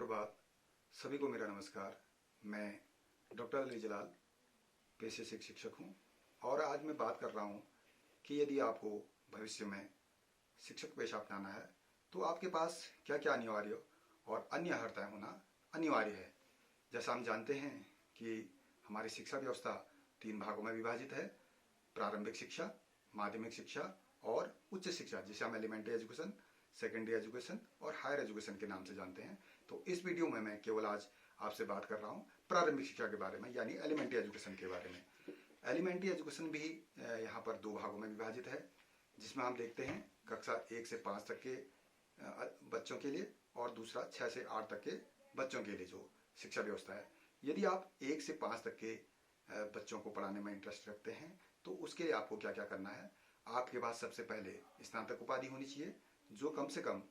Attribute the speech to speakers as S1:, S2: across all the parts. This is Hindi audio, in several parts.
S1: सुप्रभात। सभी को मेरा नमस्कार। मैं डॉक्टर अली जलाल पेशे से एक शिक्षक हूँ और आज मैं बात कर रहा हूँ कि यदि आपको भविष्य में शिक्षक पेशा अपनाना है तो आपके पास क्या क्या अनिवार्य और अन्य अर्हताएं होना अनिवार्य है। जैसा हम जानते हैं कि हमारी शिक्षा व्यवस्था 3 भागों में विभाजित है: प्रारंभिक शिक्षा, माध्यमिक शिक्षा और उच्च शिक्षा, जिसे हम एलिमेंट्री एजुकेशन, सेकेंडरी एजुकेशन और हायर एजुकेशन के नाम से जानते हैं। तो इस वीडियो में मैं केवल आज आपसे बात कर रहा हूँ प्रारंभिक शिक्षा के बारे में, यानी एलिमेंट्री एजुकेशन के बारे में। एलिमेंट्री एजुकेशन भी यहाँ पर 2 भागों में विभाजित है, जिसमें हम देखते हैं कक्षा 1 से 5 तक के बच्चों के लिए और दूसरा 6 से 8 तक के बच्चों के लिए जो शिक्षा व्यवस्था है। यदि आप 1 से 5 तक के बच्चों को पढ़ाने में इंटरेस्ट रखते हैं तो उसके लिए आपको क्या क्या करना है। आपके पास सबसे पहले स्नातक उपाधि होनी चाहिए, जो कम से कम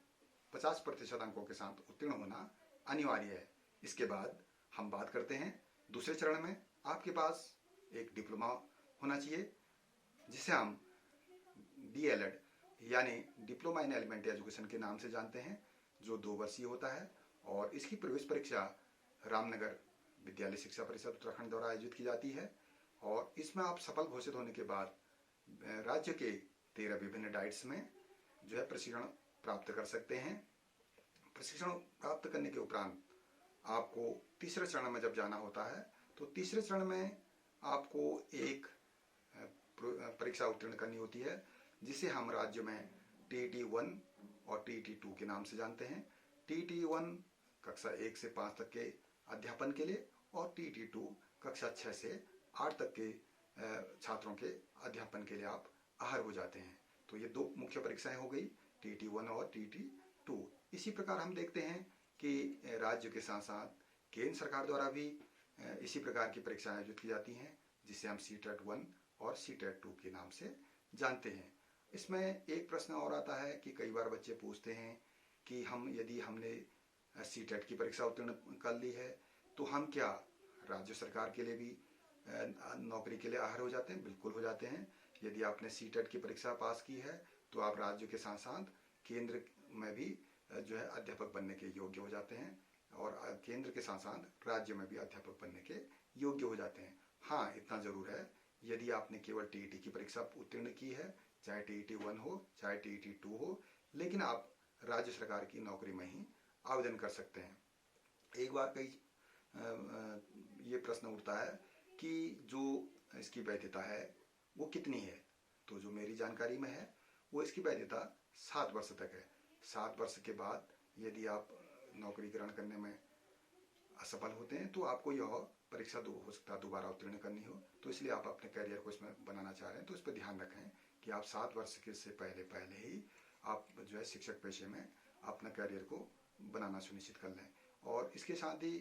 S1: 50% अंकों के साथ उत्तीर्ण होना अनिवार्य है। इसके बाद हम बात करते हैं दूसरे चरण में आपके पास एक डिप्लोमा होना चाहिए, जिसे हम DELED यानी डिप्लोमा इन एलिमेंट्री एजुकेशन के नाम से जानते हैं, जो 2 वर्षीय होता है और इसकी प्रवेश परीक्षा रामनगर विद्यालय शिक्षा परिषद उत्तराखंड द्वारा आयोजित की जाती है। और इसमें आप सफल घोषित होने के बाद राज्य के 13 विभिन्न डाइट्स में जो है प्रशिक्षण प्राप्त कर सकते हैं। प्रशिक्षण प्राप्त करने के उपरांत आपको तीसरे चरण में जब जाना होता है तो तीसरे चरण में आपको एक परीक्षा उत्तीर्ण करनी होती है, जिसे हम राज्य में TET-1 और TET-2 के नाम से जानते हैं। TET-1 कक्षा 1 से 5 तक के अध्यापन के लिए और TET-2 कक्षा 6 से 8 तक के छात्रों के अध्यापन के लिए आप आहर हो जाते हैं। तो ये 2 मुख्य परीक्षाएं हो गई, TET-1 और TET-2। इसी प्रकार हम देखते हैं कि राज्य के साथ साथ केंद्र सरकार द्वारा भी इसी प्रकार की परीक्षाएं आयोजित की जाती हैं, जिसे हम CTET-1 और CTET-2 के नाम से जानते हैं। इसमें एक प्रश्न और आता है कि कई बार बच्चे पूछते हैं कि यदि हमने CTET की परीक्षा उत्तीर्ण कर ली है तो हम क्या राज्य सरकार के लिए भी नौकरी के लिए आहर हो जाते हैं? बिल्कुल हो जाते हैं। यदि आपने CTET की परीक्षा पास की है तो आप राज्य के साथ साथ केंद्र में भी जो है अध्यापक बनने के योग्य हो जाते हैं और केंद्र के साथ साथ राज्य में भी अध्यापक बनने के योग्य हो जाते हैं। हाँ, इतना जरूर है, यदि आपने केवल TET की परीक्षा उत्तीर्ण की है, चाहे TET-1 हो चाहे TET-2 हो, लेकिन आप राज्य सरकार की नौकरी में ही आवेदन कर सकते हैं। एक बार ये प्रश्न उठता है कि जो इसकी वैधता है वो कितनी है, तो जो मेरी जानकारी में है वो इसकी वैधता 7 वर्ष तक है। 7 वर्ष के बाद यदि आप नौकरी ग्रहण करने में असफल होते हैं तो आपको यह परीक्षा हो सकता है दोबारा उत्तीर्ण करनी हो। तो इसलिए आप अपने करियर को इसमें बनाना चाह रहे हैं तो इस पर ध्यान रखें कि आप 7 वर्ष के से पहले ही आप जो है शिक्षक पेशे में अपना करियर को बनाना सुनिश्चित कर लें। और इसके साथ ही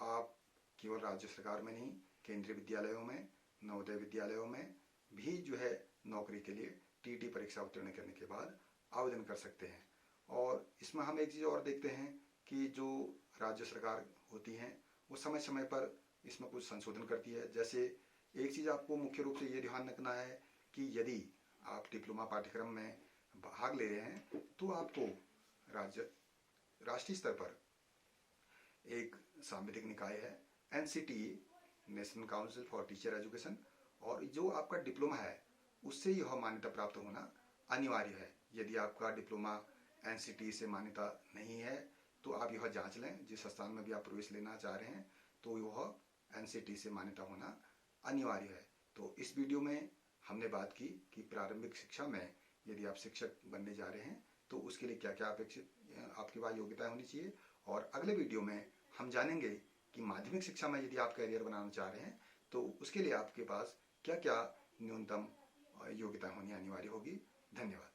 S1: आप केवल राज्य सरकार में नहीं, केंद्रीय विद्यालयों में, नवोदय विद्यालयों में भी जो है नौकरी के लिए TET परीक्षा उत्तीर्ण करने के बाद आवेदन कर सकते हैं। और इसमें हम एक चीज़ और देखते हैं कि जो राज्य सरकार होती हैं वो समय समय पर इसमें कुछ संशोधन करती है। जैसे एक चीज़ आपको मुख्य रूप से ये ध्यान रखना है कि यदि आप डिप्लोमा पाठ्यक्रम में भाग ले रहे हैं तो आपको राष्ट्रीय स्तर पर एक सांविधिक निकाय है NCTE, national council for teacher education, और जो आपका डिप्लोमा है उससे यह मान्यता प्राप्त होना अनिवार्य है। यदि आपका डिप्लोमा NCTE से मान्यता नहीं है तो आप यह जांच लें, जिस संस्थान में भी आप प्रवेश लेना चाह रहे हैं तो यह NCTE से मान्यता होना अनिवार्य है। तो इस वीडियो में हमने बात की कि प्रारंभिक शिक्षा में यदि आप शिक्षक बनने जा रहे हैं तो उसके लिए क्या क्या अपेक्षित आपके पास योग्यता होनी चाहिए। और अगले वीडियो में हम जानेंगे कि माध्यमिक शिक्षा में यदि आप करियर बनाना चाह रहे हैं तो उसके लिए आपके पास क्या क्या न्यूनतम योग्यता होनी अनिवार्य होगी। धन्यवाद।